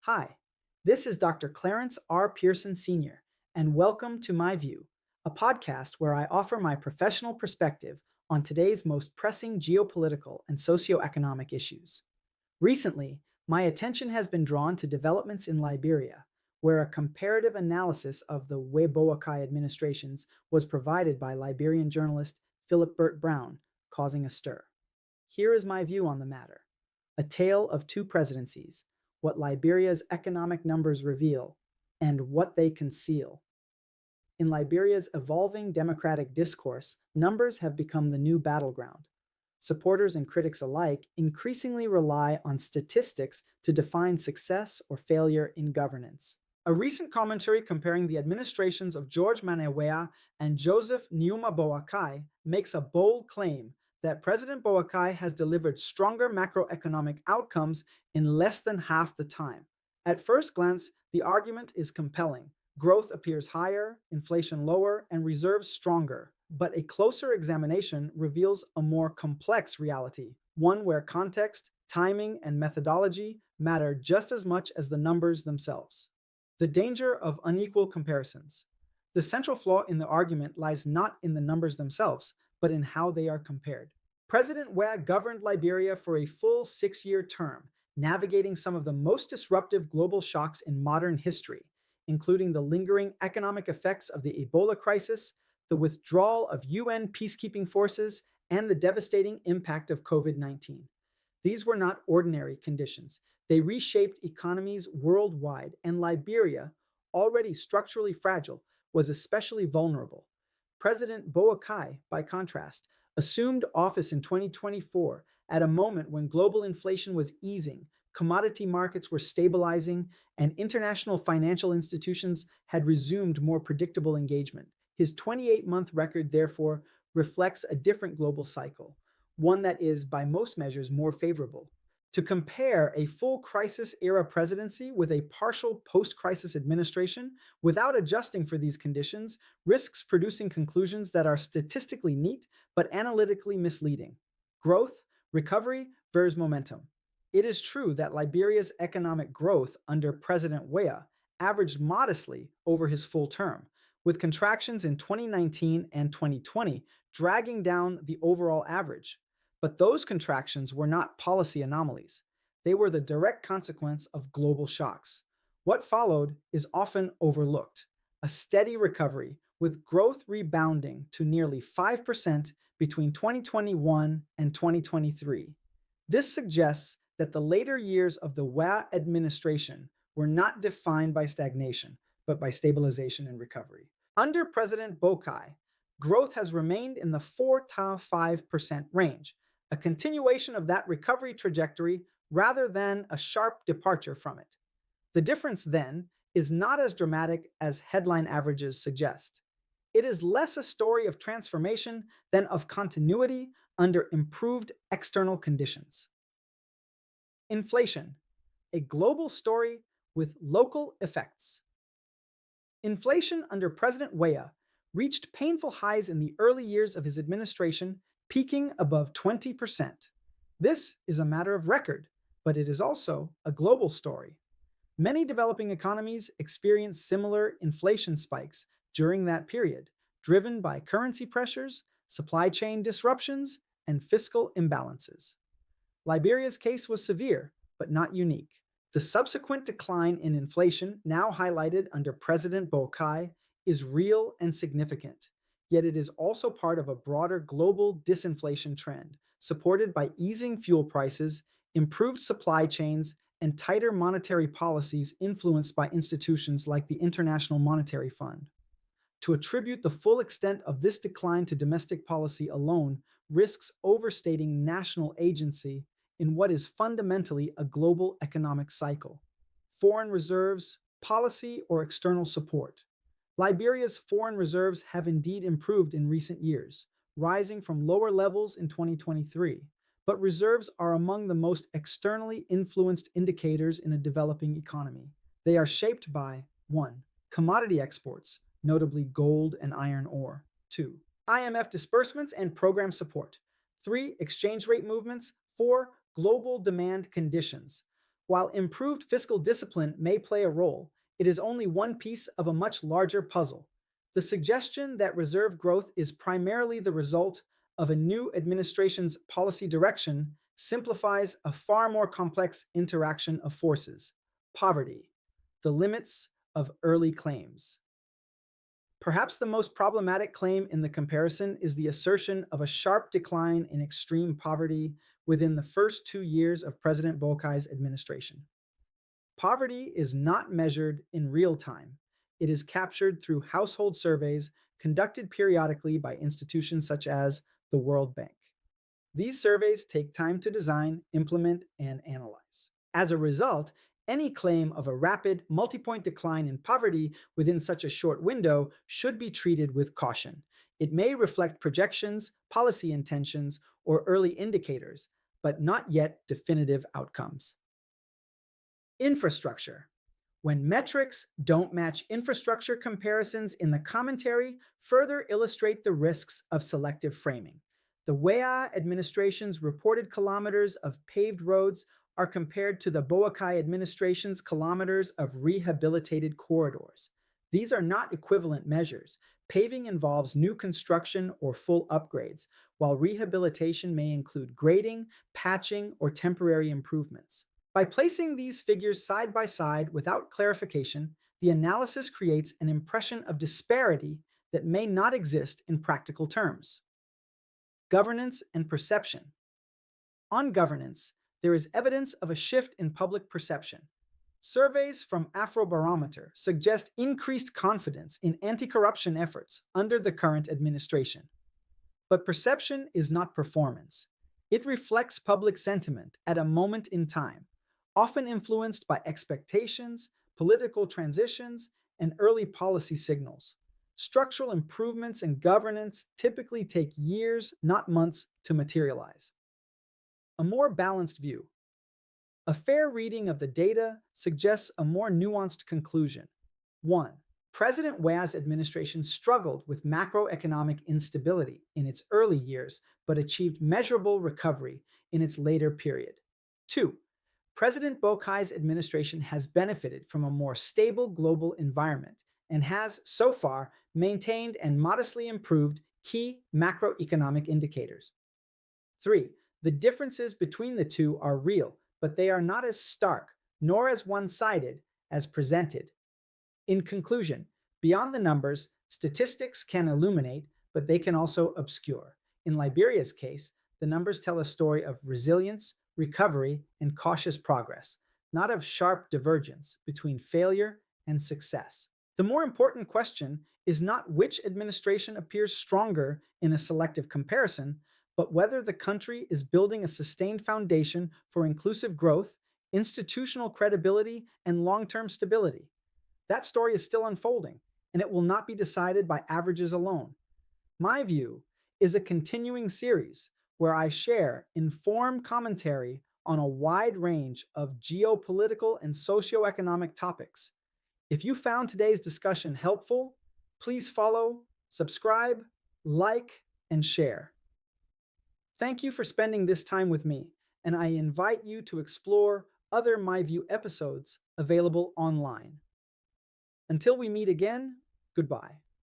Hi, this is Dr. Clarence R. Pearson Sr., and welcome to My View, a podcast where I offer my professional perspective on today's most pressing geopolitical and socioeconomic issues. Recently, my attention has been drawn to developments in Liberia, where a comparative analysis of the Weboakai administrations was provided by Liberian journalist Philip Burt Brown, causing a stir. Here is my view on the matter: a tale of two presidencies, what Liberia's economic numbers reveal, and what they conceal. In Liberia's evolving democratic discourse, numbers have become the new battleground. Supporters and critics alike increasingly rely on statistics to define success or failure in governance. A recent commentary comparing the administrations of George Manawea and Joseph Nyuma Boakai makes a bold claim that President Boakai has delivered stronger macroeconomic outcomes in less than half the time. At first glance, the argument is compelling. Growth appears higher, inflation lower, and reserves stronger. But a closer examination reveals a more complex reality, one where context, timing, and methodology matter just as much as the numbers themselves. The danger of unequal comparisons. The central flaw in the argument lies not in the numbers themselves, but in how they are compared. President Wea governed Liberia for a full 6-year term, navigating some of the most disruptive global shocks in modern history, including the lingering economic effects of the Ebola crisis, the withdrawal of UN peacekeeping forces, and the devastating impact of COVID-19. These were not ordinary conditions. They reshaped economies worldwide, and Liberia, already structurally fragile, was especially vulnerable. President Boakai, by contrast, assumed office in 2024 at a moment when global inflation was easing, commodity markets were stabilizing, and international financial institutions had resumed more predictable engagement. His 28-month record, therefore, reflects a different global cycle, one that is, by most measures, more favorable. To compare a full crisis era presidency with a partial post crisis administration without adjusting for these conditions risks producing conclusions that are statistically neat but analytically misleading. Growth, recovery versus momentum. It is true that Liberia's economic growth under President Weah averaged modestly over his full term, with contractions in 2019 and 2020 dragging down the overall average. But those contractions were not policy anomalies. They were the direct consequence of global shocks. What followed is often overlooked: a steady recovery, with growth rebounding to nearly 5% between 2021 and 2023. This suggests that the later years of the Wah administration were not defined by stagnation, but by stabilization and recovery. Under President Boakai, growth has remained in the 4 to 5% range, a continuation of that recovery trajectory rather than a sharp departure from it. The difference, then, is not as dramatic as headline averages suggest. It is less a story of transformation than of continuity under improved external conditions. Inflation, a global story with local effects. Inflation under President Weah reached painful highs in the early years of his administration, peaking above 20%. This is a matter of record, but it is also a global story. Many developing economies experienced similar inflation spikes during that period, driven by currency pressures, supply chain disruptions, and fiscal imbalances. Liberia's case was severe, but not unique. The subsequent decline in inflation, now highlighted under President Boakai, is real and significant, yet it is also part of a broader global disinflation trend, supported by easing fuel prices, improved supply chains, and tighter monetary policies influenced by institutions like the International Monetary Fund. To attribute the full extent of this decline to domestic policy alone risks overstating national agency in what is fundamentally a global economic cycle. Foreign reserves, policy, or external support. Liberia's foreign reserves have indeed improved in recent years, rising from lower levels in 2023, but reserves are among the most externally influenced indicators in a developing economy. They are shaped by 1. Commodity exports, notably gold and iron ore; 2. IMF disbursements and program support; 3. Exchange rate movements; 4. Global demand conditions. While improved fiscal discipline may play a role, it is only one piece of a much larger puzzle. The suggestion that reserve growth is primarily the result of a new administration's policy direction simplifies a far more complex interaction of forces: poverty, the limits of early claims. Perhaps the most problematic claim in the comparison is the assertion of a sharp decline in extreme poverty within the first 2 years of President Bokai's administration. Poverty is not measured in real time. It is captured through household surveys conducted periodically by institutions such as the World Bank. These surveys take time to design, implement, and analyze. As a result, any claim of a rapid, multi-point decline in poverty within such a short window should be treated with caution. It may reflect projections, policy intentions, or early indicators, but not yet definitive outcomes. Infrastructure. When metrics don't match infrastructure, comparisons in the commentary further illustrate the risks of selective framing. The WEA administration's reported kilometers of paved roads are compared to the Boakai administration's kilometers of rehabilitated corridors. These are not equivalent measures. Paving involves new construction or full upgrades, while rehabilitation may include grading, patching, or temporary improvements. By placing these figures side by side without clarification, the analysis creates an impression of disparity that may not exist in practical terms. Governance and perception. On governance, there is evidence of a shift in public perception. Surveys from Afrobarometer suggest increased confidence in anti-corruption efforts under the current administration. But perception is not performance. It reflects public sentiment at a moment in time, often influenced by expectations, political transitions, and early policy signals. Structural improvements in governance typically take years, not months, to materialize. A more balanced view. A fair reading of the data suggests a more nuanced conclusion. 1. President Weah's administration struggled with macroeconomic instability in its early years, but achieved measurable recovery in its later period. 2. President Bokai's administration has benefited from a more stable global environment and has, so far, maintained and modestly improved key macroeconomic indicators. 3. The differences between the two are real, but they are not as stark nor as one-sided as presented. In conclusion, beyond the numbers, statistics can illuminate, but they can also obscure. In Liberia's case, the numbers tell a story of resilience, recovery, and cautious progress, not of sharp divergence between failure and success. The more important question is not which administration appears stronger in a selective comparison, but whether the country is building a sustained foundation for inclusive growth, institutional credibility, and long-term stability. That story is still unfolding, and it will not be decided by averages alone. My view is a continuing series where I share informed commentary on a wide range of geopolitical and socioeconomic topics. If you found today's discussion helpful, please follow, subscribe, like, and share. Thank you for spending this time with me, and I invite you to explore other My View episodes available online. Until we meet again, goodbye.